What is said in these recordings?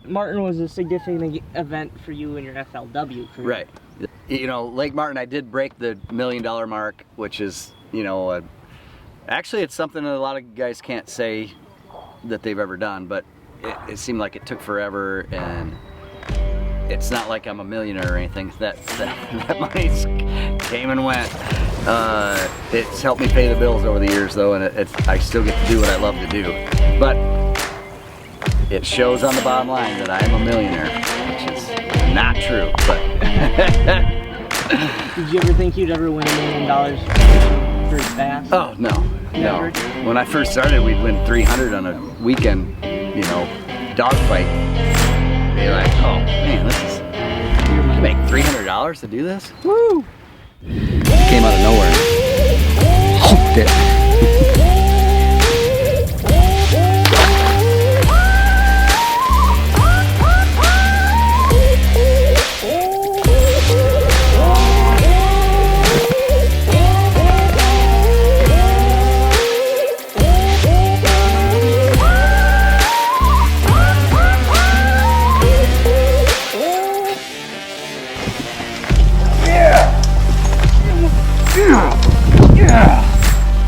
Martin was a significant event for you in your FLW career. Right. You know, Lake Martin, I did break the $1 million mark, which is, you know, actually it's something that a lot of guys can't say that they've ever done, but it seemed like it took forever, and it's not like I'm a millionaire or anything. That money came and went. It's helped me pay the bills over the years though, and I still get to do what I love to do. But it shows on the bottom line that I am a millionaire, which is not true, but. Did you ever think you'd ever win $1 million very fast? Oh, no. No. When I first started, we'd win 300 on a weekend, you know, dogfight. Be like, oh man, you make $300 to do this? Woo! Came out of nowhere. Hooked it.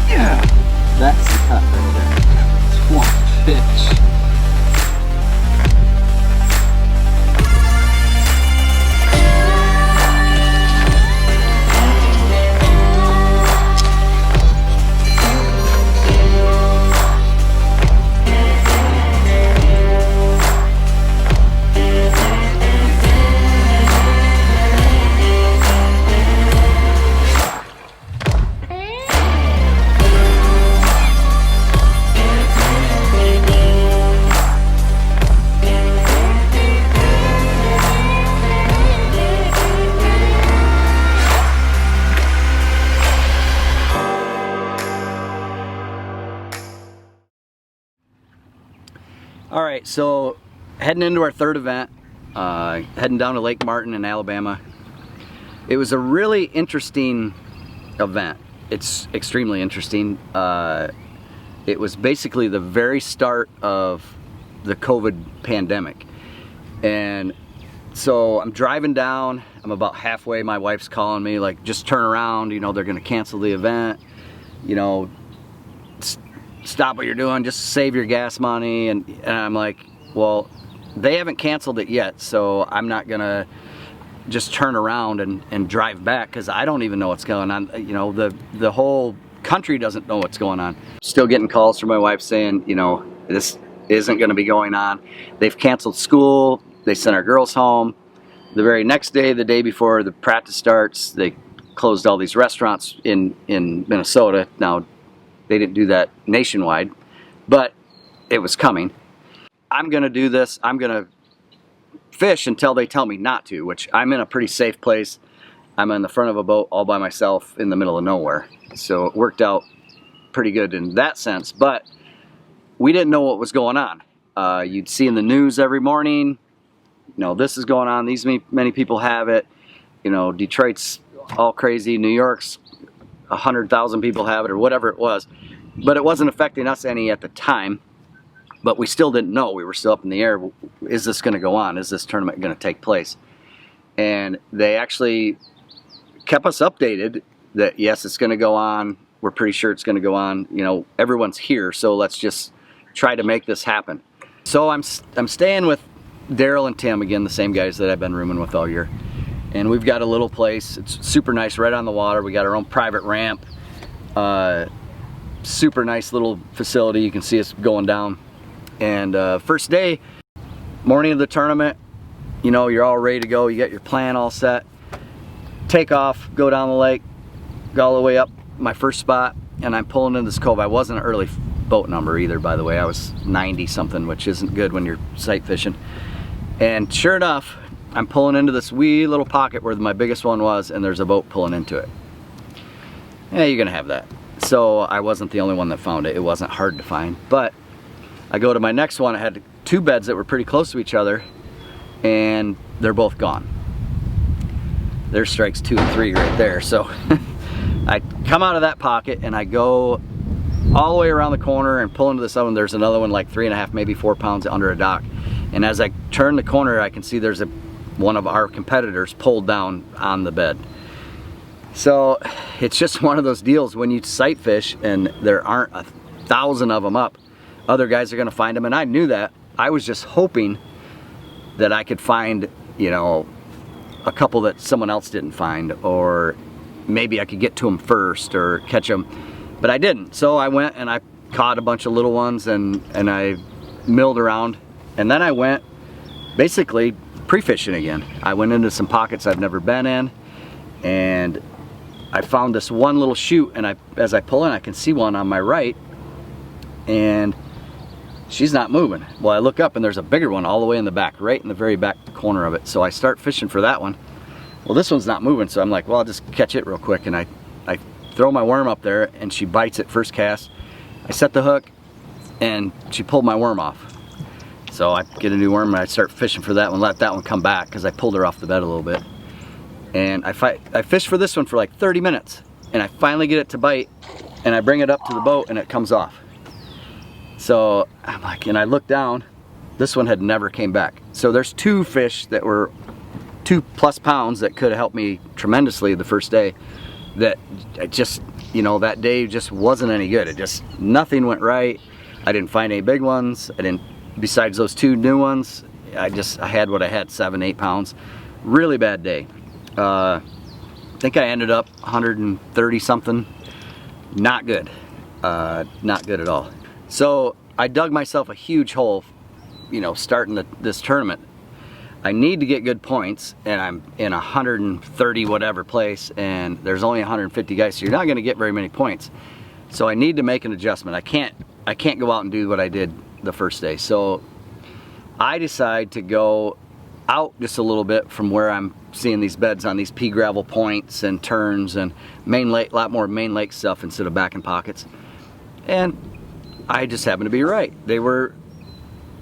Yeah. That's the cut right there. Swamp fish. All right, so heading into our third event, heading down to Lake Martin in Alabama. It was a really interesting event. It's extremely interesting. It was basically the very start of the COVID pandemic. And so I'm driving down, I'm about halfway, my wife's calling me like, just turn around, you know, they're gonna cancel the event, you know, stop what you're doing, just save your gas money. And I'm like, well, they haven't canceled it yet, so I'm not gonna just turn around and drive back, because I don't even know what's going on. You know, the whole country doesn't know what's going on. Still getting calls from my wife saying, you know, this isn't gonna be going on. They've canceled school, they sent our girls home. The very next day, the day before the practice starts, they closed all these restaurants in Minnesota. Now, they didn't do that nationwide, but it was coming. I'm gonna do this, I'm gonna fish until they tell me not to, which I'm in a pretty safe place. I'm in the front of a boat all by myself in the middle of nowhere. So it worked out pretty good in that sense, but we didn't know what was going on. You'd see in the news every morning, you know, this is going on, these many people have it. You know, Detroit's all crazy, New York's 100,000 people have it, or whatever it was. But it wasn't affecting us any at the time. But we still didn't know. We were still up in the air. Is this going to go on? Is this tournament going to take place? And they actually kept us updated that yes, it's going to go on. We're pretty sure it's going to go on. You know, everyone's here, so let's just try to make this happen. So I'm staying with Daryl and Tim, again, the same guys that I've been rooming with all year. And we've got a little place. It's super nice, right on the water. We got our own private ramp. Super nice little facility. You can see us going down. And first day, morning of the tournament, you know, you're all ready to go. You got your plan all set. Take off, go down the lake, go all the way up my first spot, and I'm pulling in this cove. I wasn't an early boat number either, by the way. I was 90 something, which isn't good when you're sight fishing. And sure enough, I'm pulling into this wee little pocket where my biggest one was, and there's a boat pulling into it. Yeah, you're gonna have that. So I wasn't the only one that found it. It wasn't hard to find, but I go to my next one. I had two beds that were pretty close to each other, and they're both gone. There's strikes 2 and 3 right there. So I come out of that pocket and I go all the way around the corner and pull into this other one. There's another one like 3.5, maybe 4 pounds under a dock. And as I turn the corner, I can see there's one of our competitors pulled down on the bed. So it's just one of those deals when you sight fish and there aren't 1,000 of them up, other guys are gonna find them, and I knew that. I was just hoping that I could find, you know, a couple that someone else didn't find, or maybe I could get to them first or catch them, but I didn't. So I went and I caught a bunch of little ones and I milled around, and then I went basically pre-fishing again. I went into some pockets I've never been in, and I found this one little chute, and as I pull in, I can see one on my right, and she's not moving. Well, I look up and there's a bigger one all the way in the back, right in the very back corner of it. So I start fishing for that one. Well, this one's not moving, so I'm like, well, I'll just catch it real quick, and I throw my worm up there, and she bites it first cast. I set the hook, and she pulled my worm off. So I get a new worm, and I start fishing for that one, let that one come back, because I pulled her off the bed a little bit. And I fish for this one for like 30 minutes, and I finally get it to bite, and I bring it up to the boat, and it comes off. So I'm like, and I look down, this one had never came back. So there's two fish that were 2+ pounds that could have helped me tremendously the first day, that just, you know, that day just wasn't any good. It just, nothing went right. I didn't find any big ones. I didn't, besides those 2 new ones, I had what I had, 7-8 pounds. Really bad day. I think I ended up 130 something. Not good. Not good at all. So I dug myself a huge hole, you know, starting this tournament. I need to get good points, and I'm in 130 whatever place, and there's only 150 guys, so you're not going to get very many points. So I need to make an adjustment. I can't go out and do what I did the first day. So I decide to go out just a little bit from where I'm seeing these beds on these pea gravel points and turns and main lake, a lot more main lake stuff instead of back in pockets. And I just happened to be right.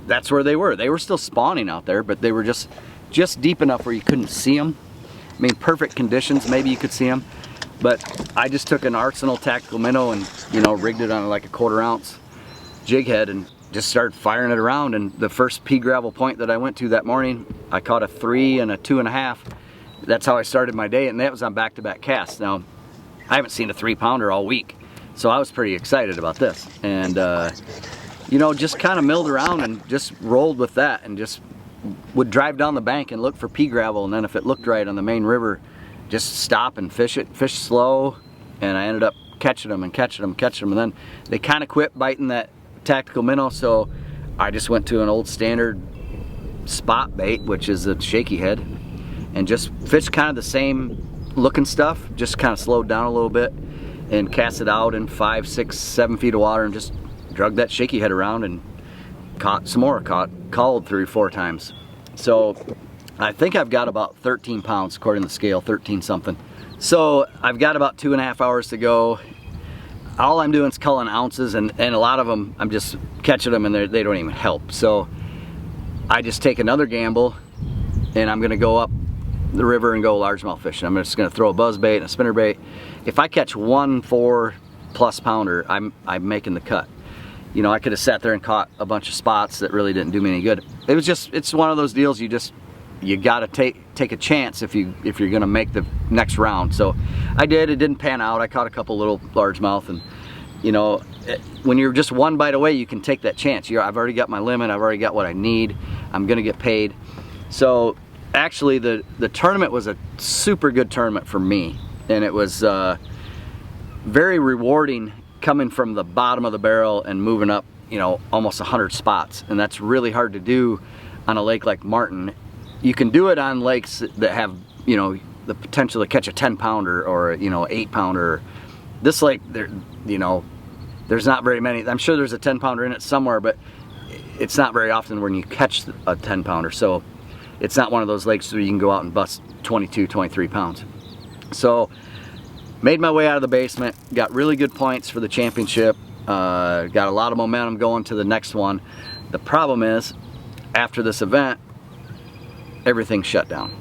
That's where they were. They were still spawning out there, but they were just deep enough where you couldn't see them. I mean, perfect conditions, maybe you could see them. But I just took an Arsenal tactical minnow and, you know, rigged it on like a 1/4 ounce jig head and just started firing it around. And the first pea gravel point that I went to that morning, I caught a 3 and a 2.5. That's how I started my day, and that was on back-to-back casts. Now, I haven't seen a 3-pounder all week, so I was pretty excited about this. And you know, just kind of milled around and just rolled with that, and just would drive down the bank and look for pea gravel, and then if it looked right on the main river, just stop and fish it, fish slow, and I ended up catching them and catching them, and then they kind of quit biting that tactical minnow, so I just went to an old standard spot bait, which is a shaky head, and just fished kind of the same looking stuff, just kind of slowed down a little bit and cast it out in 5, 6, 7 feet of water, and just drug that shaky head around and caught some more, called 3 or 4 times. So I think I've got about 13 pounds according to the scale, 13 something. So I've got about 2.5 hours to go. All I'm doing is culling ounces, and a lot of them I'm just catching them and they don't even help. So I just take another gamble, and I'm gonna go up the river and go largemouth fishing. I'm just gonna throw a buzz bait and a spinner bait. If I catch one 4+ pounder, I'm making the cut. You know, I could have sat there and caught a bunch of spots that really didn't do me any good. It was just, it's one of those deals you gotta take a chance if you're gonna make the next round. So I did. It didn't pan out. I caught a couple little largemouth, and you know, when you're just one bite away, you can take that chance. I've already got my limit. I've already got what I need. I'm gonna get paid. So actually, the tournament was a super good tournament for me, and it was very rewarding, coming from the bottom of the barrel and moving up, you know, almost 100 spots. And that's really hard to do on a lake like Martin. You can do it on lakes that have, you know, the potential to catch a 10-pounder or, you know, 8-pounder. This lake, you know, there's not very many. I'm sure there's a 10-pounder in it somewhere, but it's not very often when you catch a 10-pounder. So it's not one of those lakes where you can go out and bust 22, 23 pounds. So made my way out of the basement, got really good points for the championship, got a lot of momentum going to the next one. The problem is, after this event, everything shut down.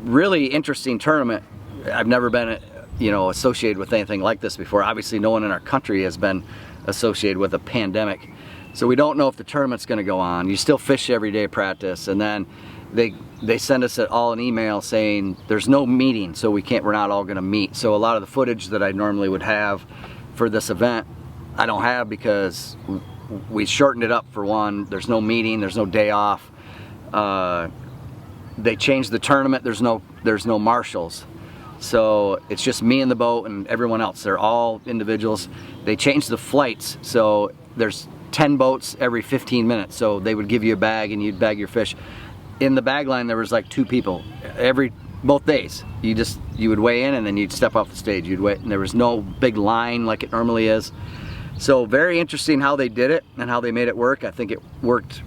Really interesting tournament. I've never been, you know, associated with anything like this before. Obviously, no one in our country has been associated with a pandemic. So we don't know if the tournament's going to go on. You still fish every day practice, and then they send us all an email saying there's no meeting, so we're not all going to meet. So a lot of the footage that I normally would have for this event, I don't have because we shortened it up for one. There's no meeting, there's no day off. They changed the tournament. There's no marshals, so it's just me in the boat and everyone else. They're all individuals. They changed the flights, so there's 10 boats every 15 minutes. So they would give you a bag and you'd bag your fish. In the bag line there was like 2 people both days. You would weigh in and then you'd step off the stage. You'd wait, and there was no big line like it normally is. So very interesting how they did it and how they made it work. I think it worked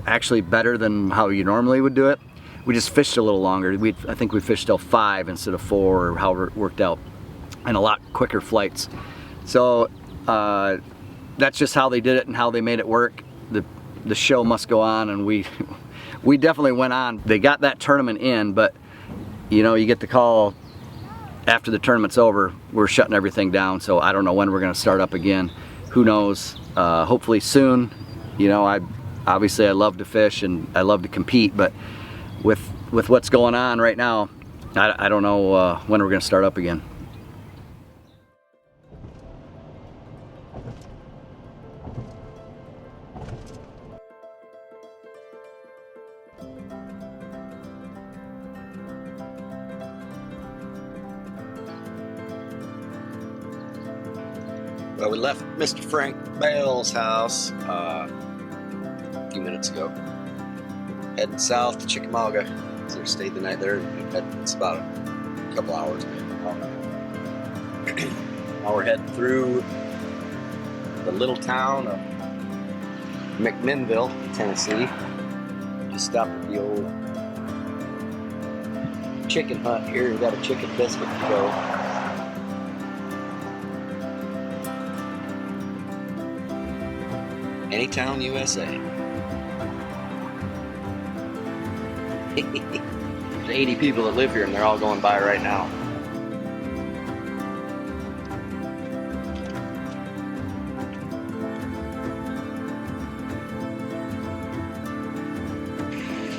actually better than how you normally would do it. We just fished a little longer. I think we fished till 5 instead of 4, or however it worked out, and a lot quicker flights. So that's just how they did it and how they made it work. The show must go on, and we definitely went on. They got that tournament in, but you know, you get the call after the tournament's over, we're shutting everything down. So I don't know when we're going to start up again. Who knows? Hopefully soon. You know, obviously I love to fish and I love to compete, but with what's going on right now, I don't know when we're going to start up again. Well, we left Mr. Frank Bell's house a few minutes ago, heading south to Chickamauga. So we stayed the night there. It's about a couple hours. Now we're heading through the little town of McMinnville, Tennessee. Just stopped at the old chicken hut here and got a chicken biscuit to go. Anytown, USA. There's 80 people that live here and they're all going by right now.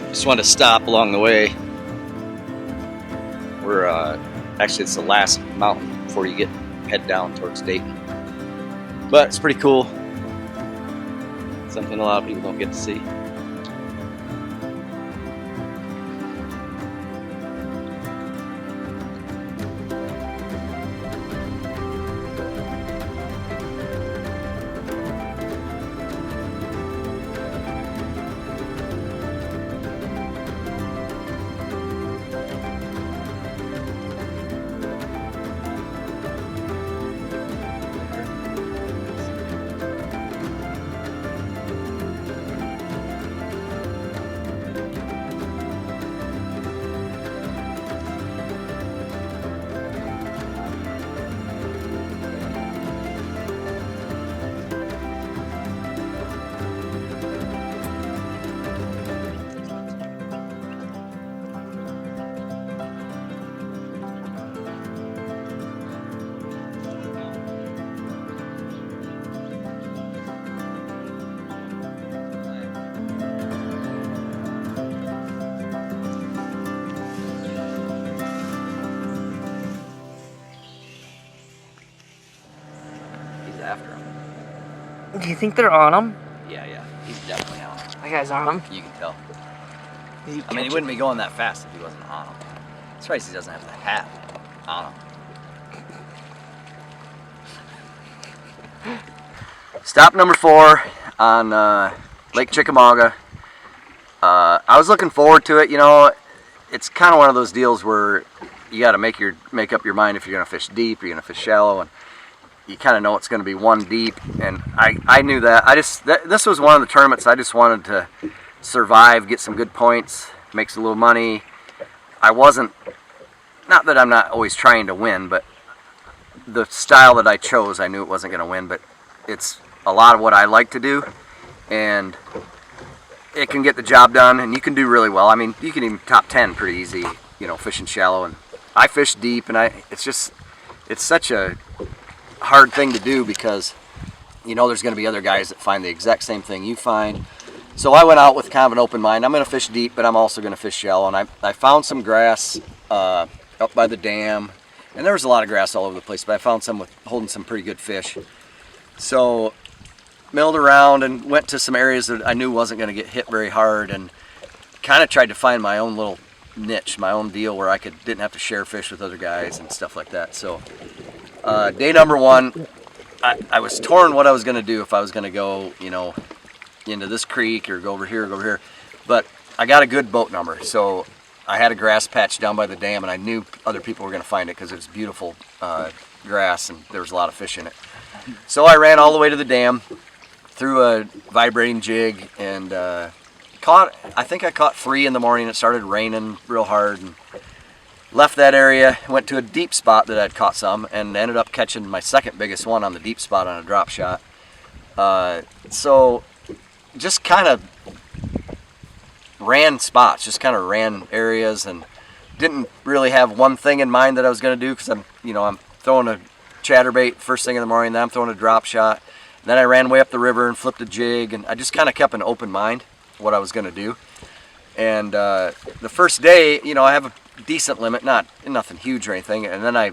Just wanted to stop along the way. We're actually it's the last mountain before you head down towards Dayton. But it's pretty cool. Something a lot of people don't get to see. After him. Do you think they're on him? Yeah, he's definitely on him. That guy's on him? You can tell. I mean, he wouldn't be going that fast if he wasn't on him. I'm surprised he doesn't have the hat on him. Stop number 4 on Lake Chickamauga. I was looking forward to it. You know, it's kind of one of those deals where you got to make up your mind if you're going to fish deep, you're going to fish shallow, and you kind of know it's going to be one deep. And I knew that. This was one of the tournaments I just wanted to survive, get some good points, make some little money. Not that I'm not always trying to win, but the style that I chose, I knew it wasn't going to win, but it's a lot of what I like to do, and it can get the job done, and you can do really well. I mean, you can even top 10 pretty easy, you know, fishing shallow. And I fish deep, and it's such a hard thing to do because you know there's going to be other guys that find the exact same thing you find. So I went out with kind of an open mind. I'm going to fish deep, but I'm also going to fish shallow. And I found some grass up by the dam. And there was a lot of grass all over the place, but I found some with holding some pretty good fish. So milled around and went to some areas that I knew wasn't going to get hit very hard, and kind of tried to find my own little niche, my own deal where I didn't have to share fish with other guys and stuff like that. So day number one, I was torn what I was going to do, if I was going to go, you know, into this creek or go over here, but I got a good boat number. So I had a grass patch down by the dam, and I knew other people were going to find it because it was beautiful grass and there was a lot of fish in it. So I ran all the way to the dam, threw a vibrating jig, and I think I caught 3 in the morning. It started raining real hard, and left that area, went to a deep spot that I'd caught some, and ended up catching my second biggest one on the deep spot on a drop shot. So just kind of ran spots, just kind of ran areas, and didn't really have one thing in mind that I was going to do, because I'm throwing a chatterbait first thing in the morning, then I'm throwing a drop shot, and then I ran way up the river and flipped a jig, and I just kind of kept an open mind what I was going to do. And the first day, you know, I have a decent limit, nothing huge or anything, and then I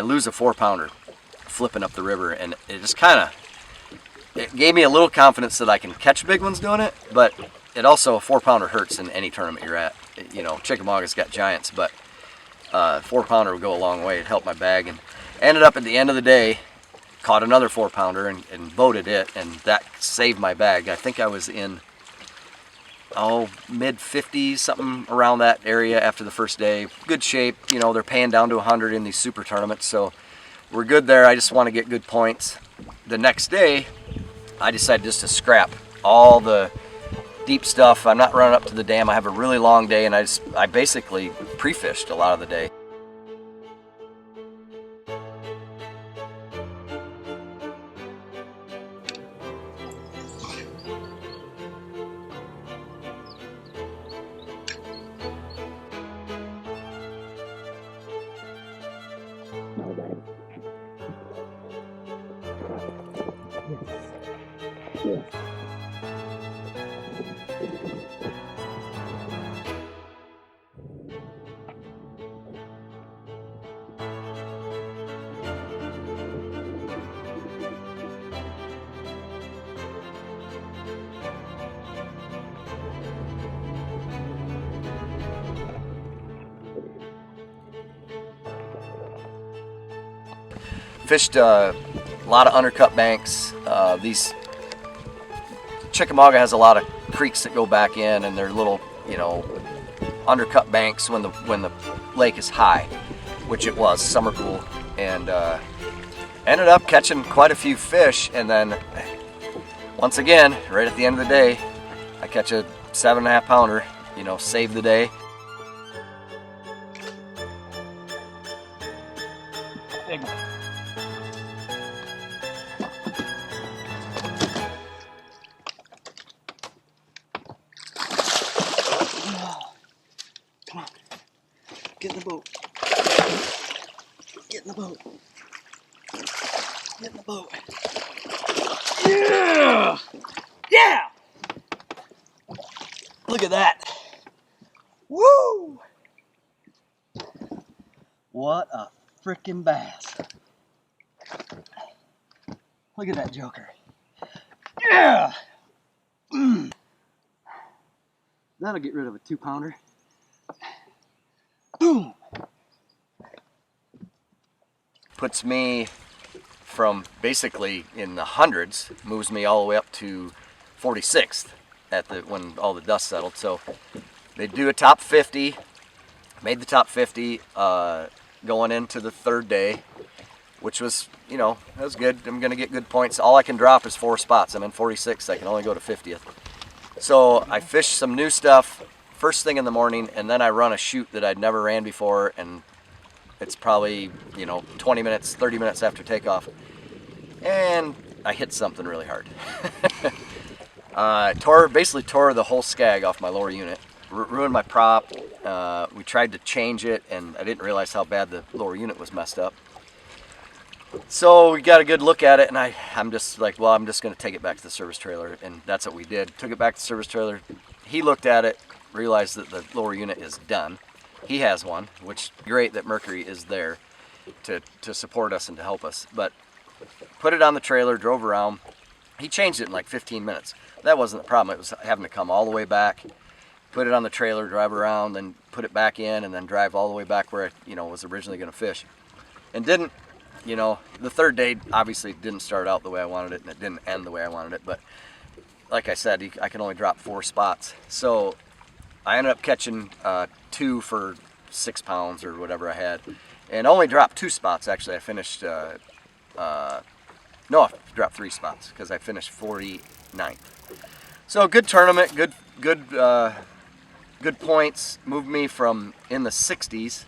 lose a 4-pounder flipping up the river, and it just it gave me a little confidence that I can catch big ones doing it, but it also, a 4-pounder hurts in any tournament you're at. You know, Chickamauga's got giants, but 4-pounder would go a long way. It helped my bag, and ended up at the end of the day, caught another 4-pounder and boated it, and that saved my bag. I think I was in mid 50s, something around that area after the first day. Good shape, you know, they're paying down to 100 in these super tournaments, so we're good there. I just want to get good points. The next day, I decided just to scrap all the deep stuff. I'm not running up to the dam. I have a really long day, and I basically pre-fished a lot of the day. Fished a lot of undercut banks. Chickamauga has a lot of creeks that go back in, and they're little, you know, undercut banks when the lake is high, which it was, summer pool, and ended up catching quite a few fish. And then once again, right at the end of the day, I catch a 7.5-pounder, you know, save the day. Big. Come on, get in the boat. Get in the boat. Get in the boat. Yeah! Yeah! Look at that. Woo! What a frickin' bass. Look at that joker. Yeah! That'll get rid of a 2-pounder. Boom! Puts me from basically in the hundreds, moves me all the way up to 46th when all the dust settled. So they do a top 50, made the top 50 going into the third day, which was, you know, that was good. I'm gonna get good points. All I can drop is 4 spots. I'm in 46th, I can only go to 50th. So I fished some new stuff first thing in the morning, and then I run a chute that I'd never ran before, and it's probably, you know, 20 minutes, 30 minutes after takeoff, and I hit something really hard. Basically tore the whole skag off my lower unit, ruined my prop. We tried to change it, and I didn't realize how bad the lower unit was messed up. So we got a good look at it, and I I'm just like, well, I'm just going to take it back to the service trailer, and that's what we did. Took it back to the service trailer. He looked at it, realized that the lower unit is done. He has one, which great that Mercury is there to support us and to help us. But put it on the trailer, drove around. He changed it in like 15 minutes. That wasn't the problem. It was having to come all the way back, put it on the trailer, drive around, then put it back in, and then drive all the way back where it, was originally going to fish. And didn't, the third day obviously didn't start out the way I wanted it, and it didn't end the way I wanted it. But like I said, I can only drop 4 spots. So I ended up catching 2 for 6 pounds or whatever I had, and only dropped 2 spots. Actually, I finished, I dropped 3 spots because I finished 49th. So good tournament, good points. Moved me from in the 60s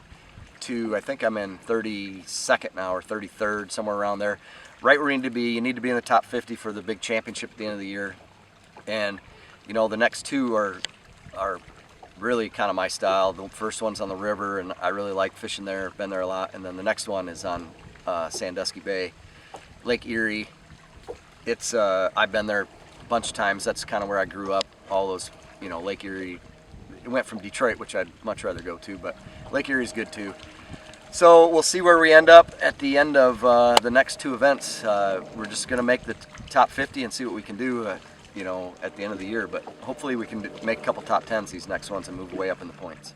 to, I think I'm in 32nd now, or 33rd, somewhere around there. Right where you need to be. You need to be in the top 50 for the big championship at the end of the year. And the next 2 are really kind of my style. The first one's on the river, and I really like fishing there. Been there a lot. And then the next one is on Sandusky Bay, Lake Erie. It's I've been there a bunch of times. That's kind of where I grew up. All those, Lake Erie. It went from Detroit, which I'd much rather go to, but Lake Erie is good too. So we'll see where we end up at the end of the next 2 events. We're just going to make the top 50 and see what we can do, at the end of the year. But hopefully we can make a couple top 10s these next ones and move way up in the points.